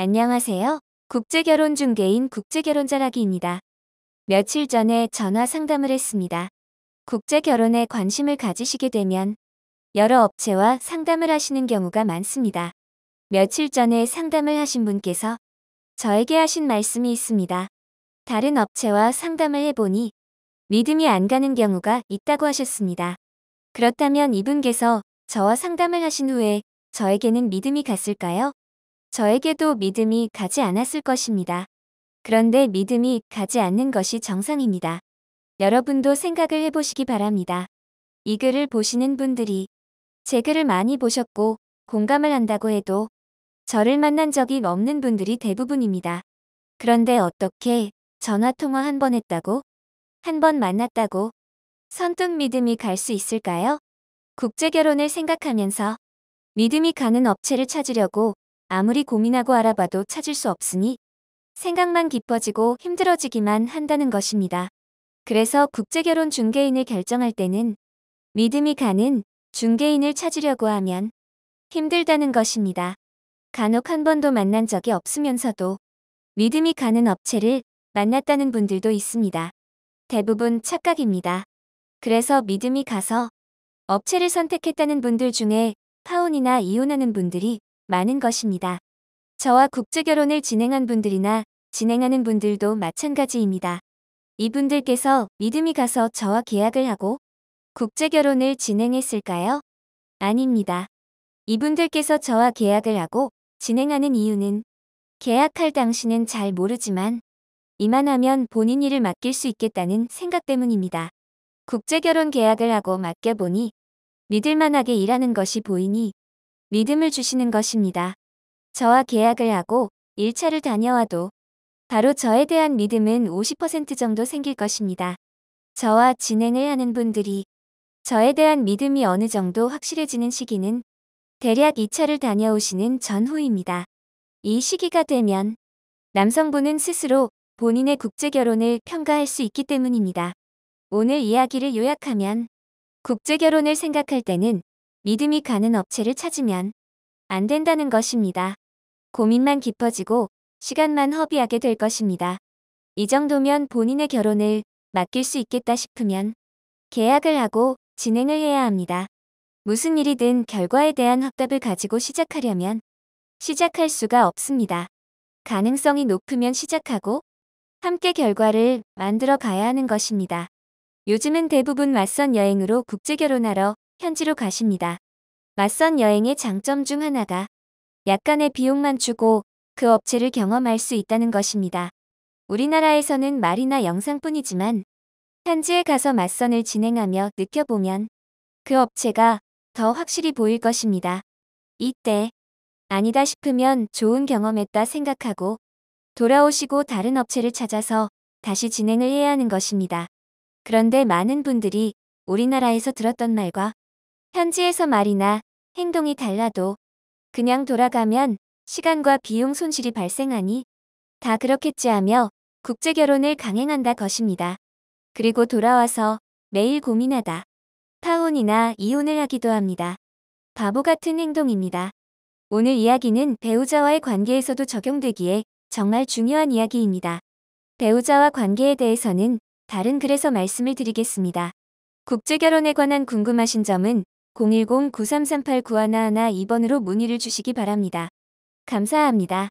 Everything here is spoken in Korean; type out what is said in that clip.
안녕하세요. 국제결혼 중개인 국제결혼자라기입니다. 며칠 전에 전화 상담을 했습니다. 국제결혼에 관심을 가지시게 되면 여러 업체와 상담을 하시는 경우가 많습니다. 며칠 전에 상담을 하신 분께서 저에게 하신 말씀이 있습니다. 다른 업체와 상담을 해보니 믿음이 안 가는 경우가 있다고 하셨습니다. 그렇다면 이분께서 저와 상담을 하신 후에 저에게는 믿음이 갔을까요? 저에게도 믿음이 가지 않았을 것입니다. 그런데 믿음이 가지 않는 것이 정상입니다. 여러분도 생각을 해보시기 바랍니다. 이 글을 보시는 분들이 제 글을 많이 보셨고 공감을 한다고 해도 저를 만난 적이 없는 분들이 대부분입니다. 그런데 어떻게 전화통화 한 번 했다고? 한 번 만났다고? 선뜻 믿음이 갈 수 있을까요? 국제결혼을 생각하면서 믿음이 가는 업체를 찾으려고 아무리 고민하고 알아봐도 찾을 수 없으니 생각만 깊어지고 힘들어지기만 한다는 것입니다. 그래서 국제결혼 중개인을 결정할 때는 믿음이 가는 중개인을 찾으려고 하면 힘들다는 것입니다. 간혹 한 번도 만난 적이 없으면서도 믿음이 가는 업체를 만났다는 분들도 있습니다. 대부분 착각입니다. 그래서 믿음이 가서 업체를 선택했다는 분들 중에 파혼이나 이혼하는 분들이 많은 것입니다. 저와 국제결혼을 진행한 분들이나 진행하는 분들도 마찬가지입니다. 이분들께서 믿음이 가서 저와 계약을 하고 국제결혼을 진행했을까요? 아닙니다. 이분들께서 저와 계약을 하고 진행하는 이유는 계약할 당시는 잘 모르지만 이만하면 본인 일을 맡길 수 있겠다는 생각 때문입니다. 국제결혼 계약을 하고 맡겨보니 믿을만하게 일하는 것이 보이니 믿음을 주시는 것입니다. 저와 계약을 하고 1차를 다녀와도 바로 저에 대한 믿음은 50% 정도 생길 것입니다. 저와 진행을 하는 분들이 저에 대한 믿음이 어느 정도 확실해지는 시기는 대략 2차를 다녀오시는 전후입니다. 이 시기가 되면 남성분은 스스로 본인의 국제결혼을 평가할 수 있기 때문입니다. 오늘 이야기를 요약하면 국제결혼을 생각할 때는 믿음이 가는 업체를 찾으면 안 된다는 것입니다. 고민만 깊어지고 시간만 허비하게 될 것입니다. 이 정도면 본인의 결혼을 맡길 수 있겠다 싶으면 계약을 하고 진행을 해야 합니다. 무슨 일이든 결과에 대한 확답을 가지고 시작하려면 시작할 수가 없습니다. 가능성이 높으면 시작하고 함께 결과를 만들어 가야 하는 것입니다. 요즘은 대부분 맞선 여행으로 국제결혼하러 현지로 가십니다. 맞선 여행의 장점 중 하나가 약간의 비용만 주고 그 업체를 경험할 수 있다는 것입니다. 우리나라에서는 말이나 영상뿐이지만 현지에 가서 맞선을 진행하며 느껴보면 그 업체가 더 확실히 보일 것입니다. 이때 아니다 싶으면 좋은 경험했다 생각하고 돌아오시고 다른 업체를 찾아서 다시 진행을 해야 하는 것입니다. 그런데 많은 분들이 우리나라에서 들었던 말과 현지에서 말이나 행동이 달라도 그냥 돌아가면 시간과 비용 손실이 발생하니 다 그렇겠지 하며 국제결혼을 강행한다 것입니다. 그리고 돌아와서 매일 고민하다 파혼이나 이혼을 하기도 합니다. 바보 같은 행동입니다. 오늘 이야기는 배우자와의 관계에서도 적용되기에 정말 중요한 이야기입니다. 배우자와 관계에 대해서는 다른 글에서 말씀을 드리겠습니다. 국제결혼에 관한 궁금하신 점은 010-9338-9111 2번으로 문의를 주시기 바랍니다. 감사합니다.